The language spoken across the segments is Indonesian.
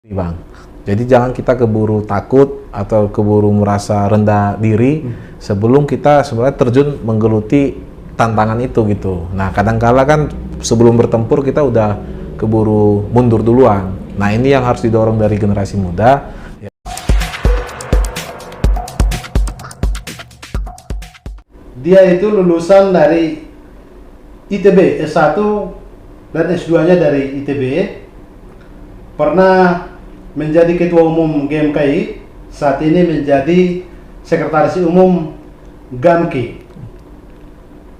Bang. Jadi jangan kita keburu takut atau keburu merasa rendah diri sebelum kita sebenarnya terjun menggeluti tantangan itu gitu. Nah, kadangkala kan sebelum bertempur kita udah keburu mundur duluan. Nah, ini yang harus didorong dari generasi muda. Dia itu lulusan dari ITB, S1 dan S2-nya dari ITB. Pernah menjadi ketua umum GMKI, saat ini menjadi sekretaris umum GAMKI.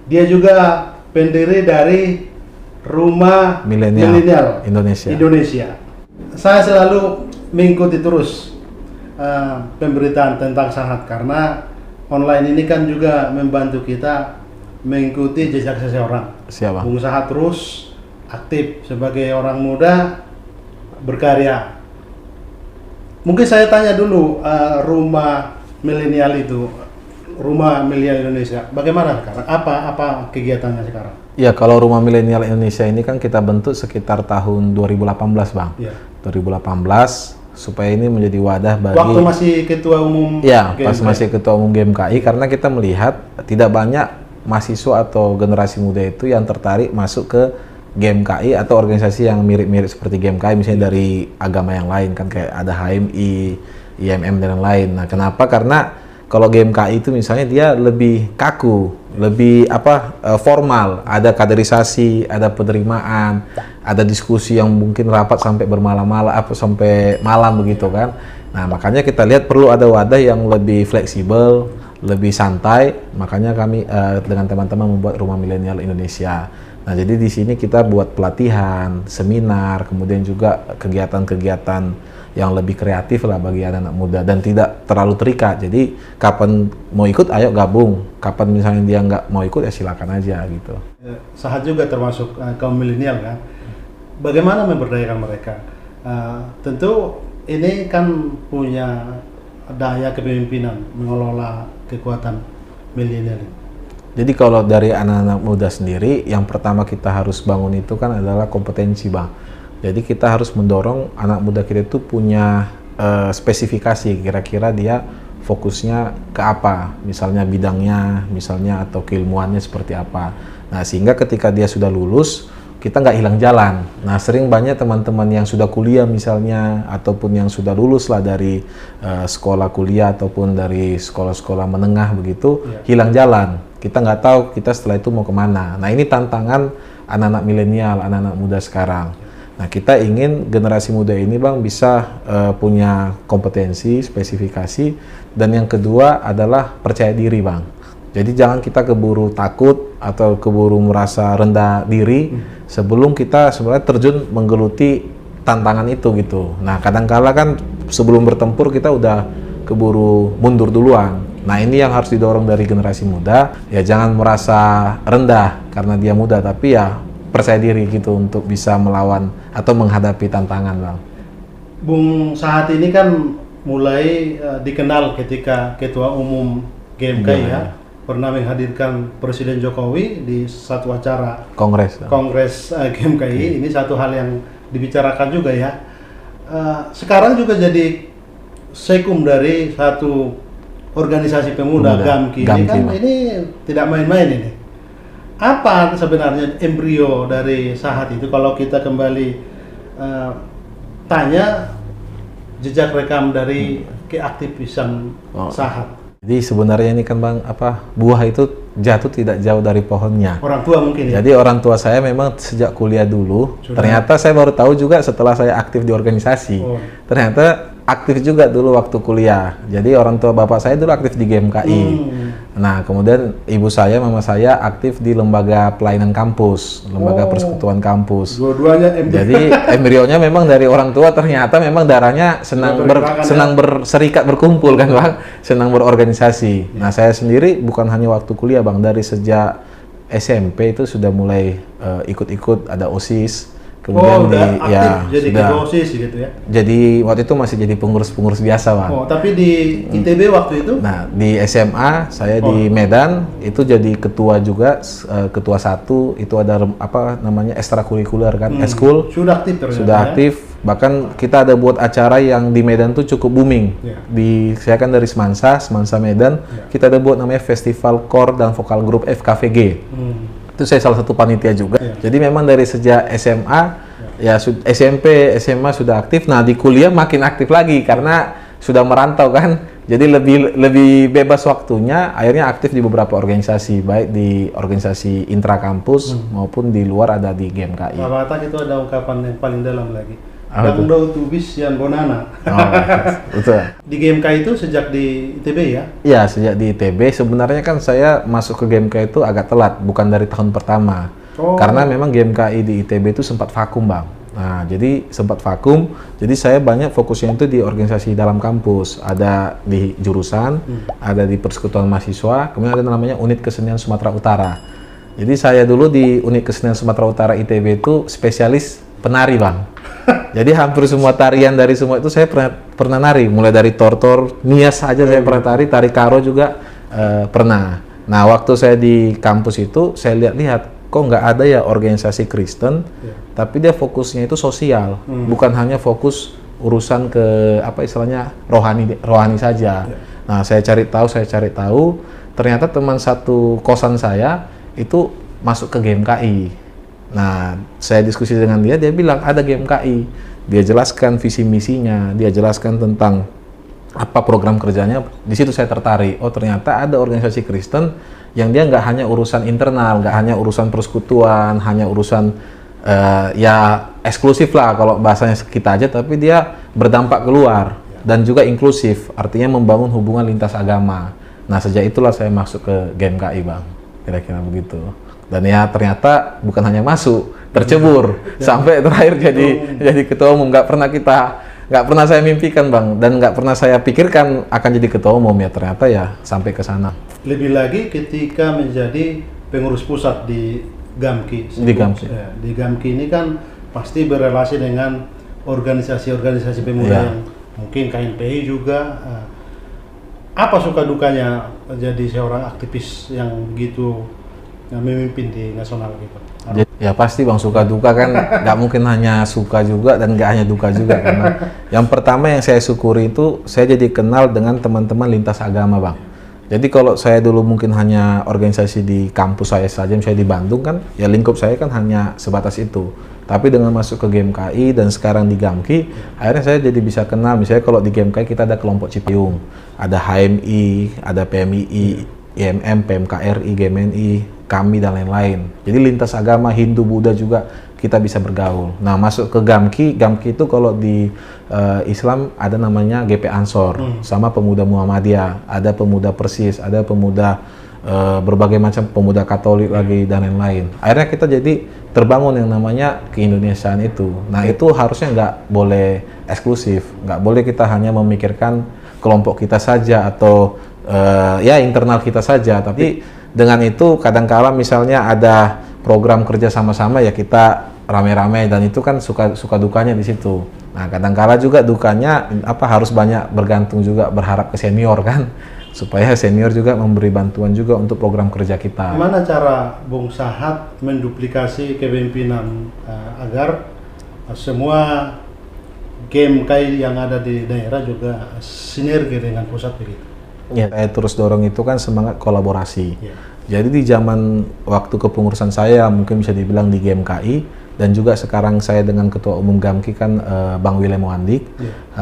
Dia juga pendiri dari Rumah Milenial Indonesia. Saya selalu mengikuti terus pemberitaan tentang Sahat karena online ini kan juga membantu kita mengikuti jejak seseorang. Siapa? Bung Sahat terus aktif sebagai orang muda berkarya. Mungkin saya tanya dulu, Rumah Milenial itu, Rumah Milenial Indonesia, bagaimana sekarang? Apa kegiatannya sekarang? Ya, kalau Rumah Milenial Indonesia ini kan kita bentuk sekitar tahun 2018, Bang. Ya. 2018 supaya ini menjadi wadah bagi. Waktu masih ketua umum. Ya, GMKI. pas masih ketua umum GMKI, karena kita melihat tidak banyak mahasiswa atau generasi muda itu yang tertarik masuk ke GMKI atau organisasi yang mirip-mirip seperti GMKI, misalnya dari agama yang lain kan, kayak ada HMI, IMM dan lain. Nah, kenapa? Karena kalau GMKI itu misalnya dia lebih kaku, lebih formal, ada kaderisasi, ada penerimaan, ada diskusi yang mungkin rapat sampai bermalam-malam, sampai malam begitu kan. Nah, makanya kita lihat perlu ada wadah yang lebih fleksibel, lebih santai. Makanya kami dengan teman-teman membuat Rumah Milenial Indonesia. Nah, jadi di sini kita buat pelatihan, seminar, kemudian juga kegiatan-kegiatan yang lebih kreatif lah bagi anak-anak muda dan tidak terlalu terikat. Jadi kapan mau ikut, ayo gabung. Kapan misalnya dia nggak mau ikut, ya silakan aja gitu. Sahat juga termasuk kaum milenial kan. Bagaimana memberdayakan mereka? Tentu ini kan punya daya kepemimpinan mengelola kekuatan milenial. Jadi kalau dari anak-anak muda sendiri, yang pertama kita harus bangun itu kan adalah kompetensi, Bang. Jadi kita harus mendorong anak muda kita itu punya spesifikasi, kira-kira dia fokusnya ke apa, misalnya bidangnya, misalnya atau keilmuannya seperti apa. Nah, sehingga ketika dia sudah lulus, kita nggak hilang jalan. Nah, sering banyak teman-teman yang sudah kuliah misalnya, ataupun yang sudah lulus lah dari sekolah kuliah ataupun dari sekolah-sekolah menengah begitu, hilang jalan. Kita nggak tahu kita setelah itu mau kemana. Nah, ini tantangan anak-anak milenial, anak-anak muda sekarang. Nah, kita ingin generasi muda ini, Bang, bisa punya kompetensi, spesifikasi, dan yang kedua adalah percaya diri, Bang. Jadi jangan kita keburu takut atau keburu merasa rendah diri sebelum kita sebenarnya terjun menggeluti tantangan itu gitu. Nah, kadangkala kan sebelum bertempur kita udah keburu mundur duluan. Nah, ini yang harus didorong dari generasi muda. Ya, jangan merasa rendah karena dia muda, tapi ya percaya diri gitu untuk bisa melawan atau menghadapi tantangan, Bang. Bung Sahat ini kan mulai dikenal ketika ketua umum GMKI ya. Pernah menghadirkan Presiden Jokowi di satu acara Kongres GMKI. Ini satu hal yang dibicarakan juga ya. Sekarang juga jadi sekum dari satu organisasi pemuda GAMKI. Ini kan ini tidak main-main ini. Apa sebenarnya embrio dari Sahat itu? Kalau kita kembali tanya jejak rekam dari keaktivisan Sahat. Jadi sebenarnya ini kan, Bang, buah itu jatuh tidak jauh dari pohonnya. Orang tua mungkin ya? Jadi orang tua saya memang sejak kuliah dulu, ternyata saya baru tahu juga setelah saya aktif di organisasi. Ternyata aktif juga dulu waktu kuliah. Jadi orang tua bapak saya dulu aktif di GMKI. Nah, kemudian ibu saya, mama saya aktif di lembaga pelayanan kampus, lembaga persekutuan kampus. Dua-duanya Jadi embrionya memang dari orang tua, ternyata memang darahnya senang berserikat, berkumpul kan, Bang, senang berorganisasi. Nah, saya sendiri bukan hanya waktu kuliah, Bang, dari sejak SMP itu sudah mulai ikut-ikut, ada OSIS. Kemudian jadi ketua OSIS gitu ya? Jadi waktu itu masih jadi pengurus biasa, Bang. Tapi di ITB waktu itu? Nah, di SMA saya di Medan itu jadi ketua juga, ketua 1 itu ada ekstrakurikuler kan, eskul. Sudah aktif terus. Sudah aktif. Bahkan kita ada buat acara yang di Medan tuh cukup booming. Saya kan dari Semansa Medan. Kita ada buat namanya Festival Core dan Vokal Group FKVG. Itu saya salah satu panitia juga. Jadi memang dari sejak SMA, ya SMP, SMA sudah aktif. Nah di kuliah makin aktif lagi karena sudah merantau kan. Jadi lebih bebas waktunya. Akhirnya aktif di beberapa organisasi, baik di organisasi intrakampus maupun di luar, ada di GMKI. Pak Batak itu ada ungkapan yang paling dalam lagi. Dangdo tubis yang bonana. Betul. Di GMKI itu sejak di ITB ya? Iya, sejak di ITB. Sebenarnya kan saya masuk ke GMKI itu agak telat, bukan dari tahun pertama. Karena memang GMKI di ITB itu sempat vakum, Bang. Nah, jadi sempat vakum. Jadi saya banyak fokusnya itu di organisasi dalam kampus. Ada di jurusan, ada di Persekutuan Mahasiswa, kemudian ada namanya Unit Kesenian Sumatera Utara. Jadi saya dulu di Unit Kesenian Sumatera Utara ITB itu spesialis penari, Bang. Jadi hampir semua tarian dari semua itu saya pernah nari, mulai dari tortor, nias aja saya pernah tari karo juga pernah. Nah, waktu saya di kampus itu saya lihat kok nggak ada ya organisasi Kristen, tapi dia fokusnya itu sosial, bukan hanya fokus urusan ke apa istilahnya rohani saja. Nah, saya cari tahu, ternyata teman satu kosan saya itu masuk ke GMKI. Nah, saya diskusi dengan dia bilang ada GMKI. Dia jelaskan visi misinya, dia jelaskan tentang apa program kerjanya. Di situ saya tertarik. Oh, ternyata ada organisasi Kristen yang dia nggak hanya urusan internal, nggak hanya urusan persekutuan, hanya urusan ya eksklusif lah kalau bahasanya kita aja, tapi dia berdampak keluar dan juga inklusif. Artinya membangun hubungan lintas agama. Nah, sejak itulah saya masuk ke GMKI, Bang. Kira-kira begitu. Dan ya ternyata bukan hanya masuk, tercebur sampai terakhir jadi ketua umum. Nggak pernah saya mimpikan, Bang, dan nggak pernah saya pikirkan akan jadi ketua umum. Ya ternyata ya sampai ke sana. Lebih lagi ketika menjadi pengurus pusat di GAMKI. Di GAMKI ini kan pasti berrelasi dengan organisasi-organisasi pemuda yang mungkin KNPI juga. Apa suka dukanya jadi seorang aktivis yang begitu memimpin di nasional gitu? Ya pasti, Bang, suka duka kan nggak mungkin hanya suka juga dan nggak hanya duka juga, karena yang pertama yang saya syukuri itu saya jadi kenal dengan teman-teman lintas agama, Bang. Jadi kalau saya dulu mungkin hanya organisasi di kampus saya saja, misalnya di Bandung kan, ya lingkup saya kan hanya sebatas itu. Tapi dengan masuk ke GMKI dan sekarang di GAMKI, akhirnya saya jadi bisa kenal. Misalnya kalau di GMKI kita ada kelompok Cipayung, ada HMI, ada PMII, IMM, PMKRI, GMNI, kami dan lain-lain. Jadi lintas agama, Hindu, Buddha juga kita bisa bergaul. Nah, masuk ke GAMKI itu kalau di Islam ada namanya GP Ansor, sama pemuda Muhammadiyah, ada pemuda Persis, ada pemuda berbagai macam pemuda Katolik lagi dan lain-lain. Akhirnya kita jadi terbangun yang namanya keindonesiaan itu. Nah, itu harusnya nggak boleh eksklusif, nggak boleh kita hanya memikirkan kelompok kita saja atau ya internal kita saja, tapi dengan itu kadang-kala misalnya ada program kerja sama-sama ya kita rame-rame, dan itu kan suka dukanya di situ. Nah, kadang-kala juga dukanya harus banyak bergantung juga berharap ke senior kan, supaya senior juga memberi bantuan juga untuk program kerja kita. Gimana cara Bung Sahat menduplikasi kepemimpinan agar semua GMKI yang ada di daerah juga sinergi dengan pusat begitu? Ya, saya terus dorong itu kan semangat kolaborasi. Jadi di zaman waktu kepengurusan saya mungkin bisa dibilang di GMKI, dan juga sekarang saya dengan Ketua Umum GAMKI kan Bang Willem Wandik,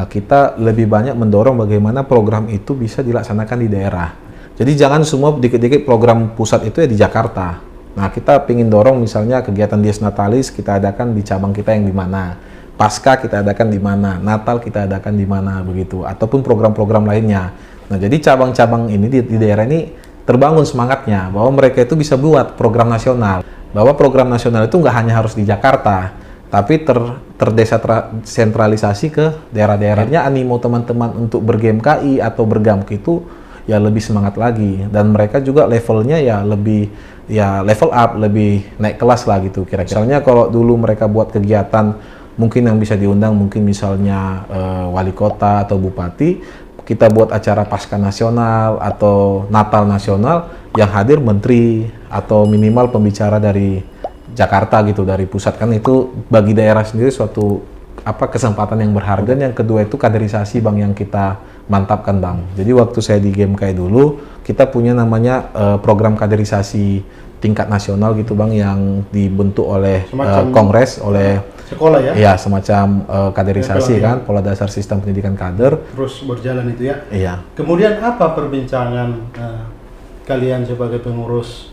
kita lebih banyak mendorong bagaimana program itu bisa dilaksanakan di daerah. Jadi jangan semua dikit-dikit program pusat itu ya di Jakarta. Nah, kita ingin dorong misalnya kegiatan Dies Natalis kita adakan di cabang kita yang di mana, Pasca kita adakan di mana, Natal kita adakan di mana begitu, ataupun program-program lainnya. Nah, jadi cabang-cabang ini di daerah ini terbangun semangatnya bahwa mereka itu bisa buat program nasional. Bahwa program nasional itu nggak hanya harus di Jakarta, tapi terdesentralisasi ke daerah-daerahnya. Animo teman-teman untuk ber-GMKI atau ber-GAMKI itu ya lebih semangat lagi, dan mereka juga levelnya ya lebih level up, lebih naik kelas lah gitu kira-kira. Misalnya kalau dulu mereka buat kegiatan mungkin yang bisa diundang mungkin misalnya wali kota atau bupati, kita buat acara Pasca Nasional atau Natal Nasional yang hadir menteri atau minimal pembicara dari Jakarta gitu, dari pusat kan, itu bagi daerah sendiri suatu kesempatan yang berharga. Dan yang kedua itu kaderisasi Bang yang kita mantapkan Bang. Jadi waktu saya di GMK dulu kita punya namanya program kaderisasi tingkat nasional gitu Bang yang dibentuk oleh Kongres, oleh sekolah ya? Iya, semacam kaderisasi kan, pola dasar sistem pendidikan kader. Terus berjalan itu ya? Iya. Kemudian apa perbincangan kalian sebagai pengurus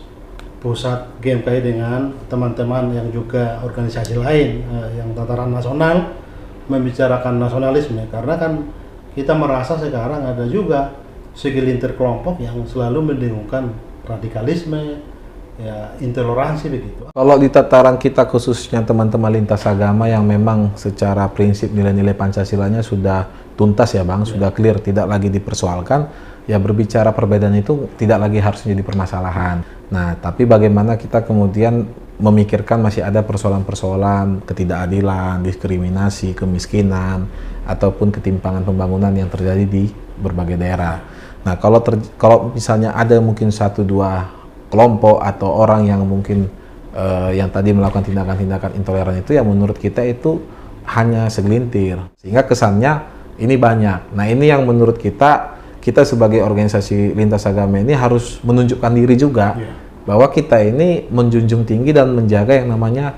pusat GMKI dengan teman-teman yang juga organisasi lain yang tataran nasional membicarakan nasionalisme? Karena kan kita merasa sekarang ada juga segelintir kelompok yang selalu mendengungkan radikalisme, ya intoleransi begitu. Kalau di tataran kita khususnya teman-teman lintas agama yang memang secara prinsip nilai-nilai Pancasilanya sudah tuntas ya Bang, sudah clear, tidak lagi dipersoalkan, ya berbicara perbedaan itu tidak lagi harus jadi permasalahan. Nah, tapi bagaimana kita kemudian memikirkan masih ada persoalan-persoalan ketidakadilan, diskriminasi, kemiskinan, ataupun ketimpangan pembangunan yang terjadi di berbagai daerah. Nah, kalau misalnya ada mungkin 1-2 kelompok atau orang yang mungkin yang tadi melakukan tindakan-tindakan intoleran itu, yang menurut kita itu hanya segelintir, sehingga kesannya ini banyak. Nah, ini yang menurut kita sebagai organisasi lintas agama ini harus menunjukkan diri juga bahwa kita ini menjunjung tinggi dan menjaga yang namanya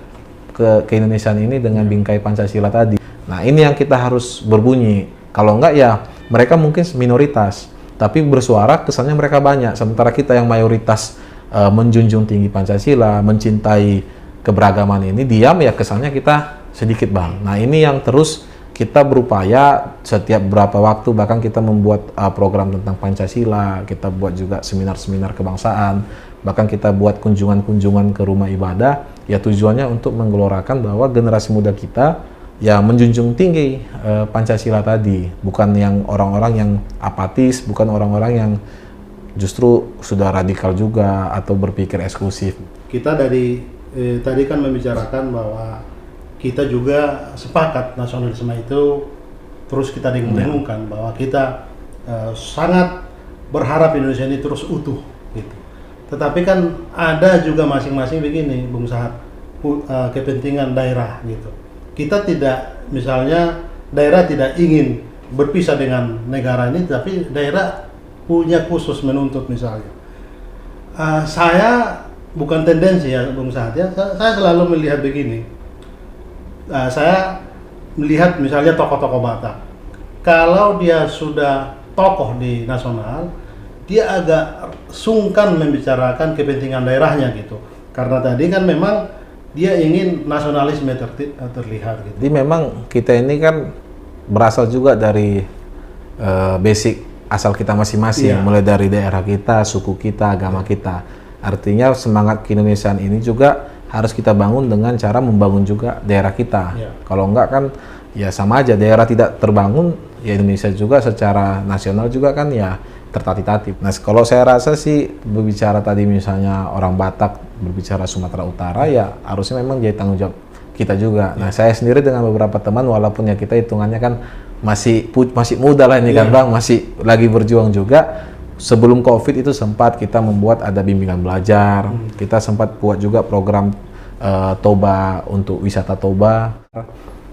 keindonesiaan ini dengan bingkai Pancasila tadi. Nah, ini yang kita harus berbunyi. Kalau enggak ya mereka mungkin minoritas, tapi bersuara kesannya mereka banyak, sementara kita yang mayoritas menjunjung tinggi Pancasila, mencintai keberagaman ini, diam ya kesannya kita sedikit Bang. Nah, ini yang terus kita berupaya setiap beberapa waktu, bahkan kita membuat program tentang Pancasila, kita buat juga seminar-seminar kebangsaan, bahkan kita buat kunjungan-kunjungan ke rumah ibadah, ya tujuannya untuk menggelorakan bahwa generasi muda kita ya menjunjung tinggi Pancasila tadi, bukan yang orang-orang yang apatis, bukan orang-orang yang justru sudah radikal juga atau berpikir eksklusif. Kita dari tadi kan membicarakan bahwa kita juga sepakat nasionalisme itu terus kita dengungkan bahwa kita sangat berharap Indonesia ini terus utuh gitu. Tetapi kan ada juga masing-masing begini Bung Sahat, kepentingan daerah gitu. Kita tidak, misalnya daerah tidak ingin berpisah dengan negara ini, tapi daerah punya khusus menuntut misalnya. Saya bukan tendensi ya Bung Sahat ya, saya selalu melihat begini. Saya melihat misalnya tokoh-tokoh Batak, kalau dia sudah tokoh di nasional, dia agak sungkan membicarakan kepentingan daerahnya gitu. Karena tadi kan memang dia ingin nasionalisme terlihat gitu. Jadi memang kita ini kan berasal juga dari basic asal kita masing-masing, mulai dari daerah kita, suku kita, agama kita. Artinya semangat keindonesiaan ini juga harus kita bangun dengan cara membangun juga daerah kita. Kalau enggak kan ya sama aja, daerah tidak terbangun, ya Indonesia juga secara nasional juga kan ya tertatih-tatih. Nah, kalau saya rasa sih berbicara tadi misalnya orang Batak berbicara Sumatera Utara, ya harusnya memang jadi tanggung jawab kita juga. Nah, saya sendiri dengan beberapa teman, walaupun ya kita hitungannya kan masih muda lah ini kan Bang, masih lagi berjuang juga. Sebelum COVID itu sempat kita membuat ada bimbingan belajar, kita sempat buat juga program Toba untuk wisata Toba.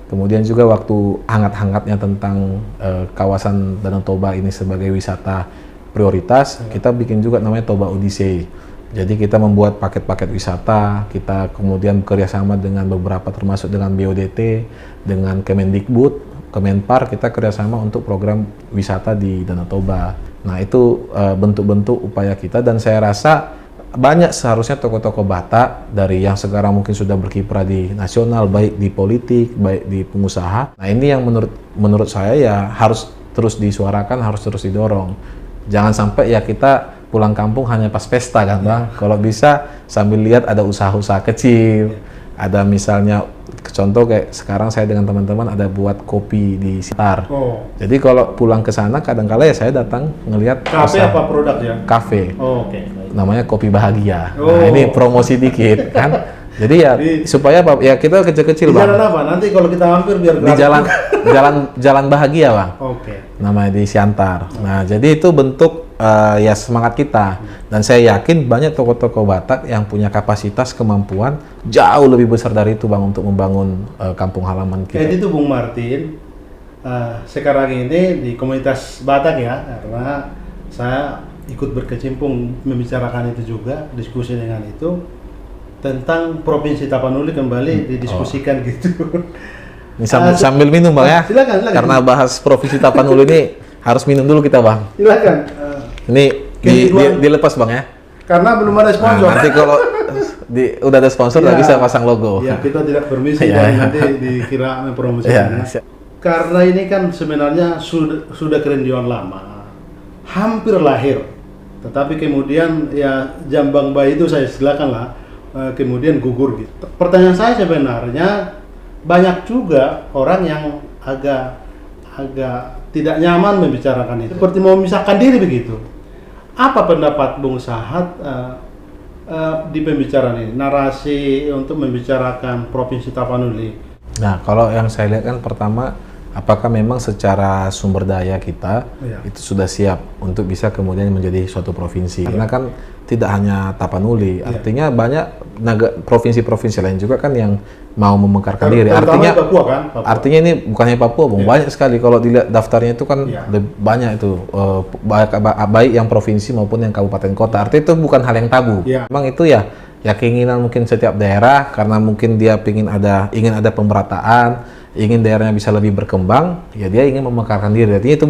Kemudian juga waktu hangat-hangatnya tentang kawasan Danau Toba ini sebagai wisata prioritas, kita bikin juga namanya Toba Odyssey. Jadi kita membuat paket-paket wisata, kita kemudian bekerjasama dengan beberapa termasuk dengan BODT, dengan Kemendikbud, Kemenpar, kita kerjasama untuk program wisata di Danau Toba. Nah, itu bentuk-bentuk upaya kita, dan saya rasa banyak seharusnya tokoh-tokoh Batak dari yang sekarang mungkin sudah berkiprah di nasional, baik di politik, baik di pengusaha. Nah, ini yang menurut saya ya harus terus disuarakan, harus terus didorong. Jangan sampai ya kita pulang kampung hanya pas pesta kan Bang. Kalau bisa sambil lihat ada usaha-usaha kecil, ada misalnya contoh kayak sekarang saya dengan teman-teman ada buat kopi di sekitar. Jadi kalau pulang ke sana kadang-kala ya saya datang ngelihat kafe apa produknya? Kafe. Oke. Namanya Kopi Bahagia. Nah, ini promosi dikit kan. Jadi ya supaya apa? Ya kita kecil-kecil Bang. Di jalan apa? Nanti kalau kita hampir biar di jalan Bahagia Bang. Oke. Namanya di Siantar. Nah, jadi itu bentuk ya semangat kita. Dan saya yakin banyak tokoh-tokoh Batak yang punya kapasitas kemampuan jauh lebih besar dari itu Bang untuk membangun kampung halaman kita. Itu Bung Martin, sekarang ini di komunitas Batak ya, karena saya ikut berkecimpung membicarakan itu juga, diskusi dengan itu tentang Provinsi Tapanuli kembali didiskusikan gitu. Ini sambil minum Bang ya. Silakan. Karena bahas Provinsi Tapanuli ini harus minum dulu kita Bang. Silakan. Ini dilepas Bang ya. Karena belum ada sponsor. Nanti kalau udah ada sponsor nggak bisa pasang logo. Ya kita tidak permisi dan nanti dikira mempromosikan. Karena ini kan sebenarnya sudah kerendian lama, hampir lahir. Tetapi kemudian ya jambang bayi itu saya silakan lah, kemudian gugur gitu. Pertanyaan saya sebenarnya banyak juga orang yang agak tidak nyaman membicarakan itu, seperti mau memisahkan diri begitu. Apa pendapat Bung Sahat di pembicaraan ini, narasi untuk membicarakan Provinsi Tapanuli? Nah, kalau yang saya lihat kan pertama, apakah memang secara sumber daya kita itu sudah siap untuk bisa kemudian menjadi suatu provinsi? Karena kan tidak hanya Tapanuli, artinya banyak provinsi-provinsi lain juga kan yang mau memekarkan diri. Artinya Papua kan? Artinya ini bukannya Papua, Bung. Banyak sekali kalau dilihat daftarnya itu kan banyak itu, baik yang provinsi maupun yang kabupaten kota. Artinya itu bukan hal yang tabu. Memang itu ya keinginan mungkin setiap daerah, karena mungkin dia ingin ada pemerataan, ingin daerahnya bisa lebih berkembang, ya dia ingin memekarkan diri. Artinya itu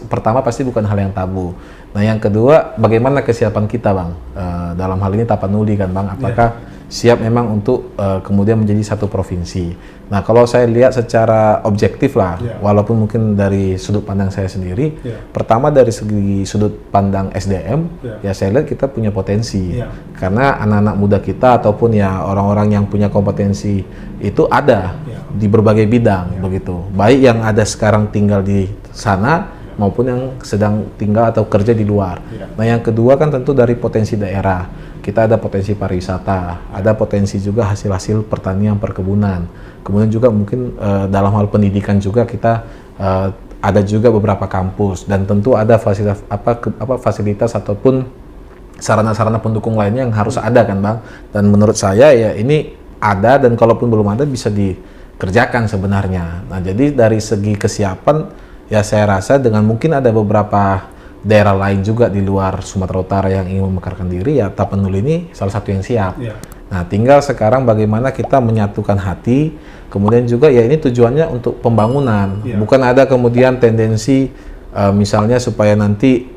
pertama pasti bukan hal yang tabu. Nah, yang kedua, bagaimana kesiapan kita, Bang? Dalam hal ini Tapanuli kan, Bang, apakah siap memang untuk kemudian menjadi satu provinsi? Nah, kalau saya lihat secara objektif lah, walaupun mungkin dari sudut pandang saya sendiri, pertama dari segi sudut pandang SDM, ya saya lihat kita punya potensi. Karena anak-anak muda kita ataupun ya orang-orang yang punya kompetensi itu ada di berbagai bidang, begitu. Baik yang ada sekarang tinggal di sana, maupun yang sedang tinggal atau kerja di luar. Nah, yang kedua kan tentu dari potensi daerah. Kita ada potensi pariwisata, ada potensi juga hasil-hasil pertanian, perkebunan. Kemudian juga mungkin dalam hal pendidikan juga kita ada juga beberapa kampus, dan tentu ada fasilitas ataupun sarana-sarana pendukung lainnya yang harus ada kan, Bang. Dan menurut saya ya ini ada, dan kalaupun belum ada bisa dikerjakan sebenarnya. Nah, jadi dari segi kesiapan ya saya rasa dengan mungkin ada beberapa daerah lain juga di luar Sumatera Utara yang ingin memekarkan diri, ya Tapanuli ini salah satu yang siap. Nah, tinggal sekarang bagaimana kita menyatukan hati, kemudian juga ya ini tujuannya untuk pembangunan, bukan ada kemudian tendensi misalnya supaya nanti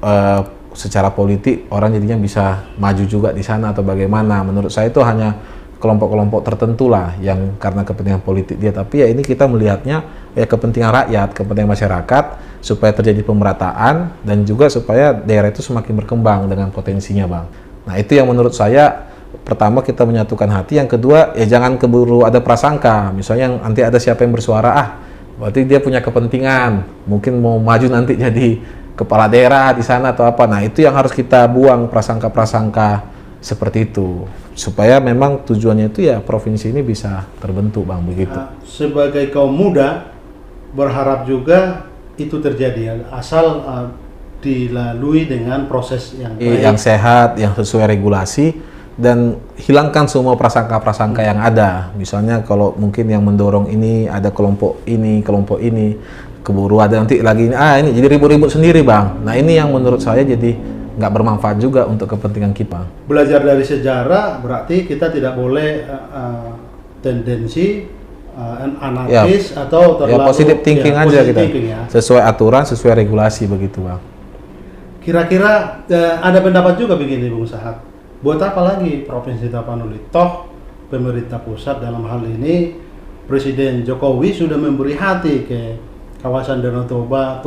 secara politik orang jadinya bisa maju juga di sana atau bagaimana. Menurut saya itu hanya kelompok-kelompok tertentu lah yang karena kepentingan politik dia, tapi ya ini kita melihatnya ya kepentingan rakyat, kepentingan masyarakat, supaya terjadi pemerataan dan juga supaya daerah itu semakin berkembang dengan potensinya, Bang. Nah, itu yang menurut saya pertama kita menyatukan hati, yang kedua ya jangan keburu ada prasangka, misalnya nanti ada siapa yang bersuara, berarti dia punya kepentingan, mungkin mau maju nanti jadi kepala daerah di sana atau apa. Nah, itu yang harus kita buang, prasangka-prasangka seperti itu, supaya memang tujuannya itu ya provinsi ini bisa terbentuk, Bang, begitu. Sebagai kaum muda berharap juga itu terjadi, asal dilalui dengan proses yang baik, yang sehat, yang sesuai regulasi, dan hilangkan semua prasangka-prasangka yang ada. Misalnya kalau mungkin yang mendorong ini ada kelompok ini, keburu ada nanti lagi ini jadi ribut-ribut sendiri, Bang. Nah, ini yang menurut saya jadi nggak bermanfaat juga untuk kepentingan kita. Belajar dari sejarah berarti kita tidak boleh tendensi anarkis atau terlalu positive thinking aja kita. Sesuai aturan, sesuai regulasi begitu, Bang. Kira-kira ada pendapat juga begini, Bung Sahat. Buat apa lagi Provinsi Tapanuli? Toh pemerintah pusat dalam hal ini Presiden Jokowi sudah memberi hati ke kawasan Danau Toba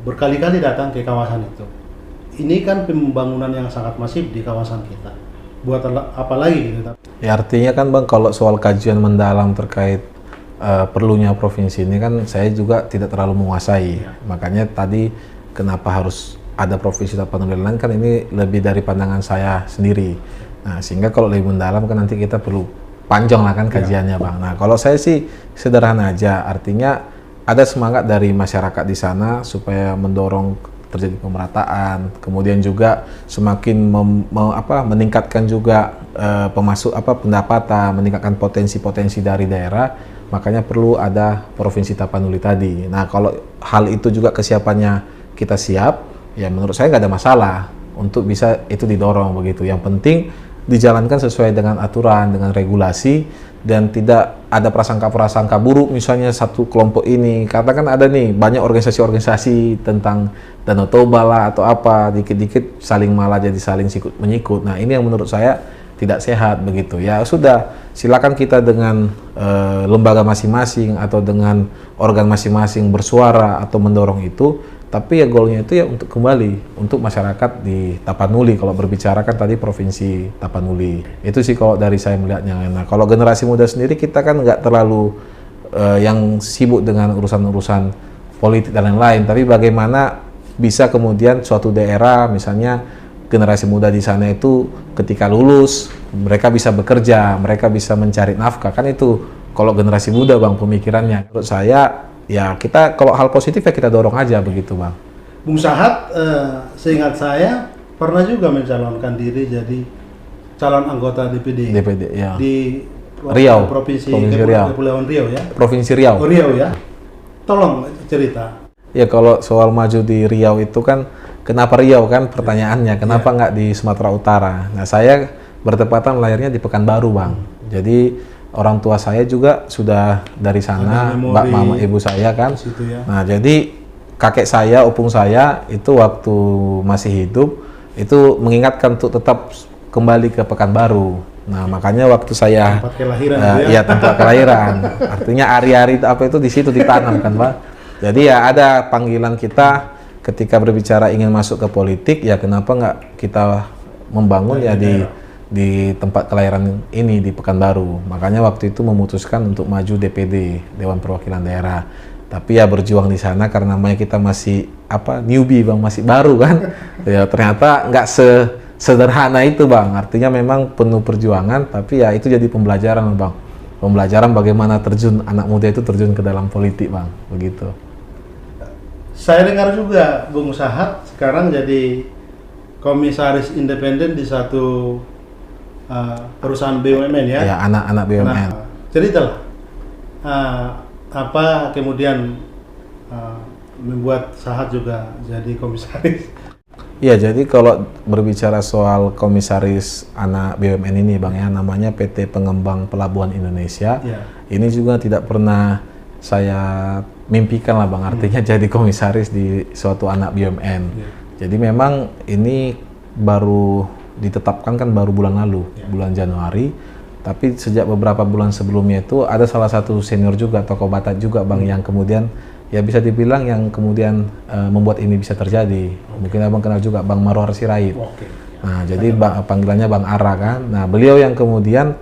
berkali-kali datang ke kawasan itu. Ini kan pembangunan yang sangat masif di kawasan kita. Buat apa lagi gitu? Ya, artinya kan, Bang, kalau soal kajian mendalam terkait perlunya provinsi ini kan saya juga tidak terlalu menguasai. Makanya tadi kenapa harus ada provinsi Tapanuli lain kan ini lebih dari pandangan saya sendiri. Nah, sehingga kalau lebih mendalam kan nanti kita perlu panjang lah kan kajiannya, Bang. Nah, kalau saya sih sederhana aja, artinya ada semangat dari masyarakat di sana supaya mendorong terjadi pemerataan, kemudian juga semakin meningkatkan juga pendapatan, meningkatkan potensi-potensi dari daerah, makanya perlu ada Provinsi Tapanuli tadi. Nah, kalau hal itu juga kesiapannya kita siap, ya menurut saya nggak ada masalah untuk bisa itu didorong begitu. Yang penting dijalankan sesuai dengan aturan, dengan regulasi, dan tidak ada prasangka-prasangka buruk misalnya satu kelompok ini. Katakan ada nih banyak organisasi-organisasi tentang Danau Toba lah atau apa, dikit-dikit saling malah jadi saling sikut menyikut. Nah, ini yang menurut saya tidak sehat begitu. Ya sudah, silakan kita dengan lembaga masing-masing atau dengan organ masing-masing bersuara atau mendorong itu. Tapi ya goalnya itu ya untuk kembali untuk masyarakat di Tapanuli. Kalau berbicara kan tadi Provinsi Tapanuli. Itu sih kalau dari saya melihatnya. Nah, kalau generasi muda sendiri kita kan nggak terlalu yang sibuk dengan urusan-urusan politik dan lain-lain. Tapi bagaimana bisa kemudian suatu daerah, misalnya generasi muda di sana itu ketika lulus mereka bisa bekerja, mereka bisa mencari nafkah. Kan itu kalau generasi muda Bang pemikirannya. Menurut saya ya kita kalau hal positif ya kita dorong aja begitu Bang. Bung Sahat, seingat saya pernah juga mencalonkan diri jadi calon anggota DPD ya. Di Riau, Provinsi Riau. Kepulauan Riau ya. Provinsi Riau. Oh, Riau ya. Tolong cerita. Ya kalau soal maju di Riau itu kan kenapa Riau kan pertanyaannya, kenapa nggak di Sumatera Utara? Nah, saya bertepatan lahirnya di Pekanbaru Bang. Jadi orang tua saya juga sudah dari sana, mbak mama ibu saya kan. Ya. Nah, jadi kakek saya, opung saya itu waktu masih hidup itu mengingatkan untuk tetap kembali ke Pekanbaru. Nah, makanya waktu saya tempat kelahiran ya tempat kelahiran. Artinya ari-ari apa itu di situ ditanam kan, Pak. Jadi ya ada panggilan kita ketika berbicara ingin masuk ke politik, ya kenapa nggak kita membangun ya di tempat kelahiran ini di Pekanbaru. Makanya waktu itu memutuskan untuk maju DPD, Dewan Perwakilan Daerah. Tapi ya berjuang di sana karena namanya kita masih newbie Bang, masih baru kan. Ya ternyata nggak sederhana itu Bang. Artinya memang penuh perjuangan, tapi ya itu jadi pembelajaran Bang. Pembelajaran bagaimana anak muda itu terjun ke dalam politik Bang, begitu. Saya dengar juga Bung Sahat sekarang jadi komisaris independen di satu perusahaan BUMN ya? Ya, anak-anak BUMN. Nah, ceritalah apa kemudian membuat Sahat juga jadi komisaris? Ya, jadi kalau berbicara soal komisaris anak BUMN ini Bang ya, namanya PT Pengembang Pelabuhan Indonesia. Ya. Ini juga tidak pernah saya mimpikan lah Bang, artinya jadi komisaris di suatu anak BUMN. Ya. Jadi memang ini baru ditetapkan kan baru bulan lalu, bulan Januari. Tapi sejak beberapa bulan sebelumnya itu ada salah satu senior juga, tokoh Batak juga Bang, yang kemudian ya bisa dibilang yang kemudian membuat ini bisa terjadi. Mungkin Abang kenal juga Bang Marwar Sirait. Nah, jadi panggilannya Bang Ara kan. Nah, beliau yang kemudian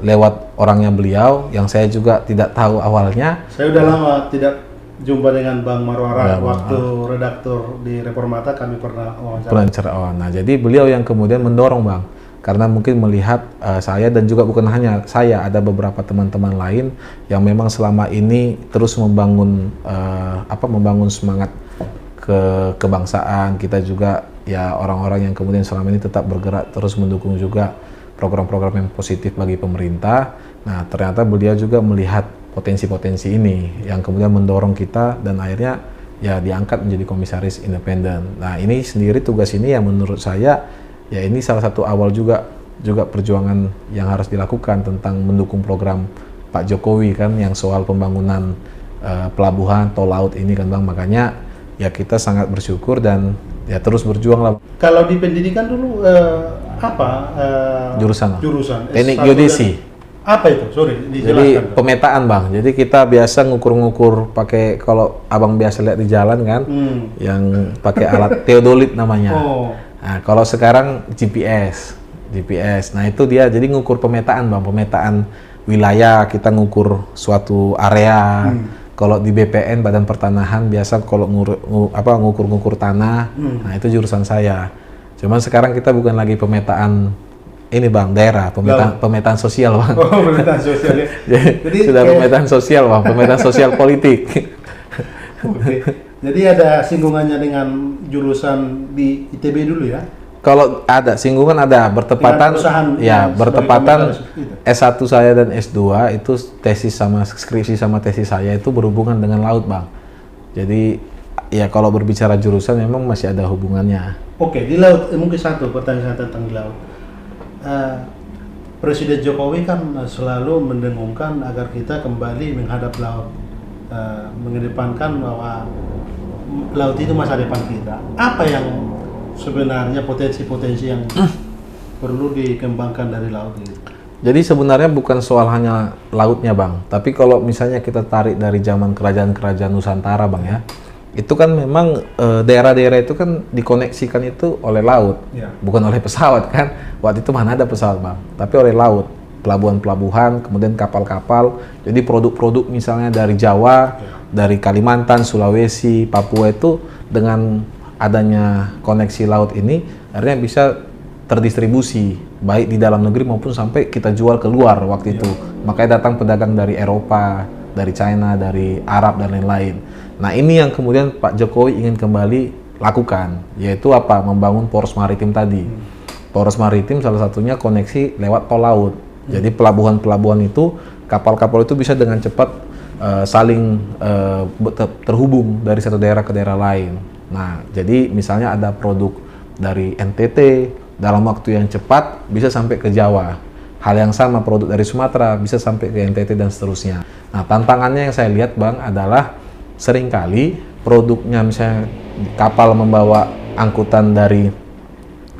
lewat orangnya beliau, yang saya juga tidak tahu awalnya. Saya udah lama tidak jumpa dengan Bang Marwara, waktu redaktur di Reformata kami pernah wawancara. Nah, jadi beliau yang kemudian mendorong Bang, karena mungkin melihat saya dan juga bukan hanya saya, ada beberapa teman-teman lain yang memang selama ini terus membangun membangun semangat kebangsaan. Kita juga ya orang-orang yang kemudian selama ini tetap bergerak terus mendukung juga program-program yang positif bagi pemerintah. Nah, ternyata beliau juga melihat potensi-potensi ini yang kemudian mendorong kita dan akhirnya ya diangkat menjadi komisaris independen. Nah, ini sendiri tugas ini yang menurut saya ya ini salah satu awal juga perjuangan yang harus dilakukan tentang mendukung program Pak Jokowi kan, yang soal pembangunan pelabuhan tol laut ini kan Bang. Makanya ya kita sangat bersyukur dan ya terus berjuang lah. Kalau di pendidikan dulu jurusan teknik geodesi. Apa itu? Sorry, dijelaskan. Jadi pemetaan Bang. Jadi kita biasa ngukur-ngukur pakai, kalau Abang biasa lihat di jalan kan, yang pakai alat teodolit namanya. Nah, kalau sekarang GPS. Nah, itu dia jadi ngukur pemetaan Bang, pemetaan wilayah, kita ngukur suatu area. Kalau di BPN Badan Pertanahan biasa kalau ngukur-ngukur tanah. Nah, itu jurusan saya. Cuman sekarang kita bukan lagi pemetaan ini Bang, daerah, pemetaan sosial Bang. Oh, pemetaan sosial ya. Jadi sudah pemetaan sosial Bang, pemetaan sosial politik. Oke. Jadi ada singgungannya dengan jurusan di ITB dulu ya? Kalau ada singgungan ada bertepatan, ya bertepatan S1 saya dan S2 itu tesis sama skripsi sama tesis saya itu berhubungan dengan laut, Bang. Jadi ya kalau berbicara jurusan memang masih ada hubungannya. Oke, di laut mungkin satu pertanyaan tentang di laut. Presiden Jokowi kan selalu mendengungkan agar kita kembali menghadap laut, mengedepankan bahwa laut itu masa depan kita. Apa yang sebenarnya potensi-potensi yang perlu dikembangkan dari laut itu? Jadi sebenarnya bukan soal hanya lautnya, Bang. Tapi kalau misalnya kita tarik dari zaman kerajaan-kerajaan Nusantara, Bang ya, itu kan memang daerah-daerah itu kan dikoneksikan itu oleh laut, bukan oleh pesawat kan. Waktu itu mana ada pesawat, Bang, tapi oleh laut, pelabuhan-pelabuhan, kemudian kapal-kapal. Jadi produk-produk misalnya dari Jawa, dari Kalimantan, Sulawesi, Papua itu dengan adanya koneksi laut ini akhirnya bisa terdistribusi baik di dalam negeri maupun sampai kita jual keluar waktu itu. Makanya datang pedagang dari Eropa, dari China, dari Arab dan lain-lain. Nah, ini yang kemudian Pak Jokowi ingin kembali lakukan, yaitu apa? Membangun poros maritim tadi. Poros maritim salah satunya koneksi lewat tol laut. Jadi pelabuhan-pelabuhan itu, kapal-kapal itu bisa dengan cepat saling terhubung dari satu daerah ke daerah lain. Nah, jadi misalnya ada produk dari NTT dalam waktu yang cepat bisa sampai ke Jawa. Hal yang sama produk dari Sumatera bisa sampai ke NTT dan seterusnya. Nah, tantangannya yang saya lihat, Bang, adalah seringkali produknya misalnya kapal membawa angkutan dari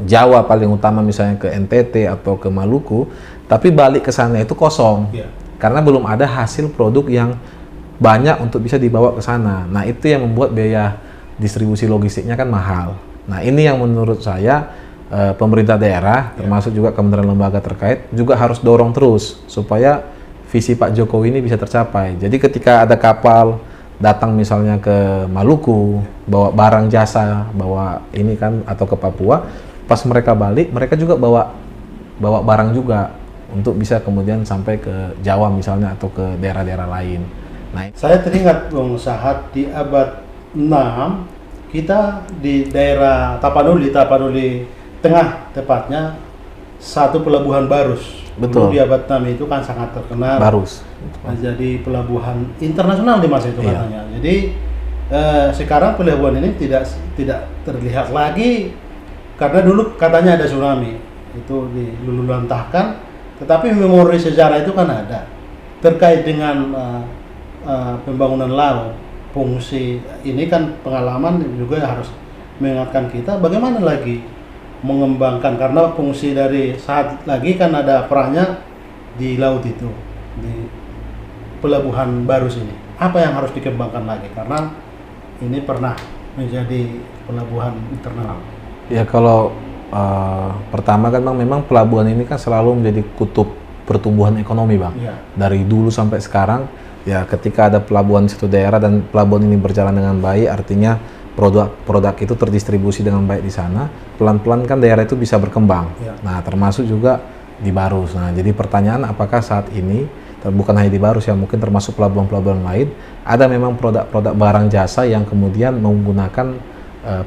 Jawa paling utama misalnya ke NTT atau ke Maluku, tapi balik ke sana itu kosong. Karena belum ada hasil produk yang banyak untuk bisa dibawa ke sana. Nah, itu yang membuat biaya distribusi logistiknya kan mahal. Nah, ini yang menurut saya pemerintah daerah, termasuk juga kementerian lembaga terkait, juga harus dorong terus supaya visi Pak Jokowi ini bisa tercapai. Jadi ketika ada kapal datang misalnya ke Maluku, bawa barang jasa, bawa ini kan, atau ke Papua, pas mereka balik, mereka juga bawa barang juga untuk bisa kemudian sampai ke Jawa misalnya atau ke daerah-daerah lain. Nah, saya teringat Bung Sahat di abad 6 kita di daerah Tapanuli Tengah tepatnya satu pelabuhan Barus. Betul. Dulu di abad 6 itu kan sangat terkenal. Barus. Jadi pelabuhan internasional di masa itu katanya. Jadi sekarang pelabuhan ini tidak terlihat lagi karena dulu katanya ada tsunami itu diluluhlantahkan, tetapi memori sejarah itu kan ada terkait dengan pembangunan laut. Fungsi ini kan pengalaman juga harus mengingatkan kita bagaimana lagi mengembangkan, karena fungsi dari saat lagi kan ada perannya di laut itu, di pelabuhan Barus ini. Apa yang harus dikembangkan lagi karena ini pernah menjadi pelabuhan internal. Ya kalau pertama kan Bang, memang pelabuhan ini kan selalu menjadi kutub pertumbuhan ekonomi, Bang. Dari dulu sampai sekarang. Ya, ketika ada pelabuhan di suatu daerah dan pelabuhan ini berjalan dengan baik, artinya produk itu terdistribusi dengan baik di sana, pelan-pelan kan daerah itu bisa berkembang. Nah, termasuk juga di Barus. Nah, jadi pertanyaan apakah saat ini, bukan hanya di Barus ya, mungkin termasuk pelabuhan-pelabuhan lain, ada memang produk-produk barang jasa yang kemudian menggunakan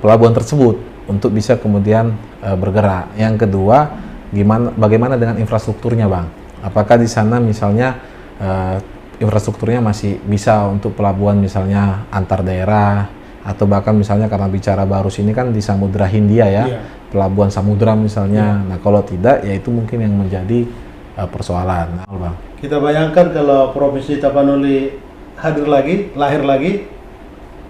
pelabuhan tersebut untuk bisa kemudian bergerak. Yang kedua, bagaimana dengan infrastrukturnya, Bang? Apakah di sana misalnya infrastrukturnya masih bisa untuk pelabuhan misalnya antar daerah, atau bahkan misalnya karena bicara Barus ini kan di Samudra Hindia ya, pelabuhan samudra misalnya. Nah, kalau tidak ya itu mungkin yang menjadi persoalan. Nah, Bang. Kita bayangkan kalau Provinsi Tapanuli lahir lagi,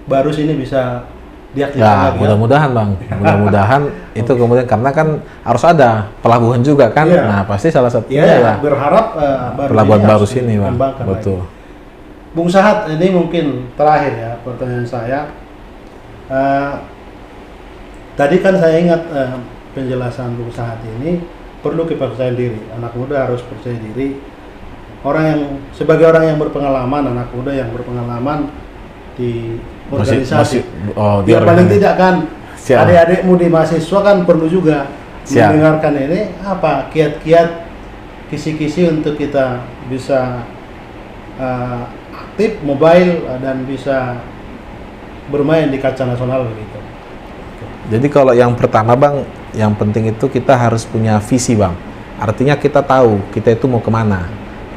Barus ini bisa diaktifkan lagi. Mudah-mudahan Bang, mudah-mudahan itu kemudian, karena kan harus ada pelabuhan juga kan. Nah, pasti salah satunya lah berharap pelabuhan Barus ini, Bang. Betul. Lagi. Bung Sahat, ini mungkin terakhir ya pertanyaan saya. Tadi kan saya ingat penjelasan Bung Sahat ini perlu kepercayaan diri. Anak muda harus percaya diri. Sebagai orang yang berpengalaman, anak muda yang berpengalaman di organisasi. Biar paling tidak kan adik-adikmu di mahasiswa kan perlu juga mendengarkan ini apa kiat-kiat, kisi-kisi untuk kita bisa aktif mobile dan bisa bermain di kaca nasional begitu. Jadi kalau yang pertama Bang, yang penting itu kita harus punya visi Bang. Artinya kita tahu kita itu mau kemana.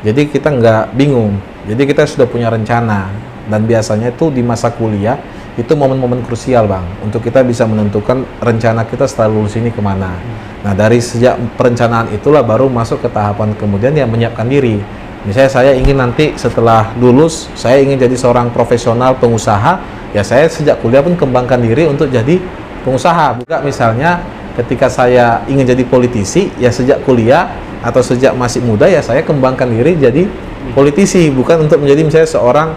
Jadi kita nggak bingung. Jadi kita sudah punya rencana. Dan biasanya itu di masa kuliah itu momen-momen krusial Bang, untuk kita bisa menentukan rencana kita setelah lulus ini kemana. Nah dari sejak perencanaan itulah baru masuk ke tahapan kemudian yang menyiapkan diri. Misalnya saya ingin nanti setelah lulus saya ingin jadi seorang profesional pengusaha, ya saya sejak kuliah pun kembangkan diri untuk jadi pengusaha. Juga misalnya ketika saya ingin jadi politisi, ya sejak kuliah atau sejak masih muda ya saya kembangkan diri jadi politisi, bukan untuk menjadi misalnya seorang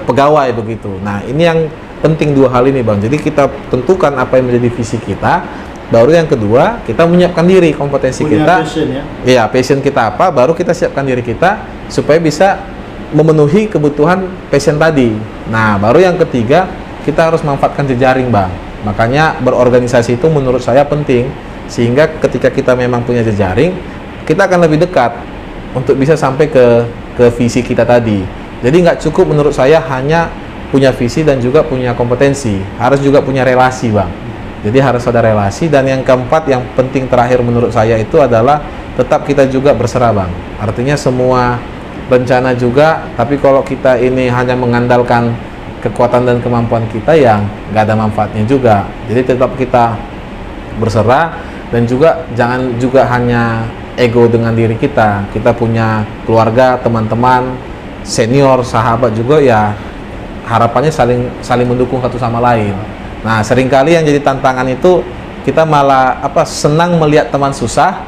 pegawai begitu. Nah ini yang penting dua hal ini Bang. Jadi kita tentukan apa yang menjadi visi kita, baru yang kedua kita menyiapkan diri kompetensi Punya kita. passion, ya? Iya, passion kita apa, baru kita siapkan diri kita supaya bisa memenuhi kebutuhan passion tadi. Nah baru yang ketiga kita harus manfaatkan jejaring Bang. Makanya berorganisasi itu menurut saya penting, sehingga ketika kita memang punya jejaring kita akan lebih dekat untuk bisa sampai ke visi kita tadi. Jadi nggak cukup menurut saya hanya punya visi dan juga punya kompetensi, harus juga punya relasi Bang. Jadi harus ada relasi. Dan yang keempat, yang penting terakhir menurut saya itu adalah tetap kita juga berserah Bang. Artinya semua rencana juga, tapi kalau kita ini hanya mengandalkan kekuatan dan kemampuan kita, yang nggak ada manfaatnya juga. Jadi tetap kita berserah, dan juga jangan juga hanya ego dengan diri kita. Kita punya keluarga, teman-teman, senior, sahabat juga, ya harapannya saling mendukung satu sama lain. Nah seringkali yang jadi tantangan itu kita malah senang melihat teman susah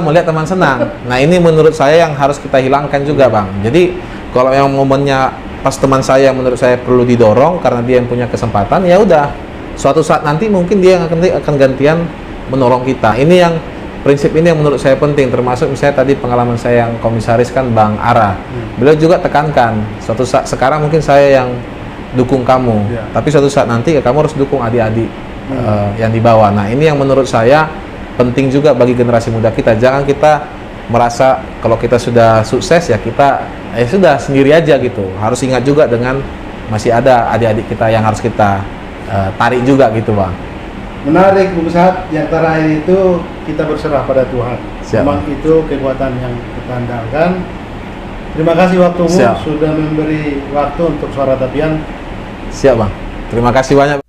melihat teman senang. Nah ini menurut saya yang harus kita hilangkan juga Bang. Jadi kalau yang momennya pas teman saya menurut saya perlu didorong karena dia yang punya kesempatan, ya udah suatu saat nanti mungkin dia yang akan gantian menolong kita. Ini yang prinsip ini yang menurut saya penting, termasuk misalnya tadi pengalaman saya yang komisaris kan Bang Ara. Beliau juga tekankan, suatu saat sekarang mungkin saya yang dukung kamu, tapi suatu saat nanti ya kamu harus dukung adik-adik yang di bawah. Nah ini yang menurut saya penting juga bagi generasi muda kita. Jangan kita merasa kalau kita sudah sukses ya kita sudah sendiri aja gitu. Harus ingat juga dengan masih ada adik-adik kita yang harus kita tarik juga gitu Bang. Menarik Bung Sahat, yang terakhir itu kita berserah pada Tuhan. Memang itu kekuatan yang kita andalkan. Terima kasih waktumu. Sudah memberi waktu untuk Suara Tapian. Siap Bang, terima kasih banyak.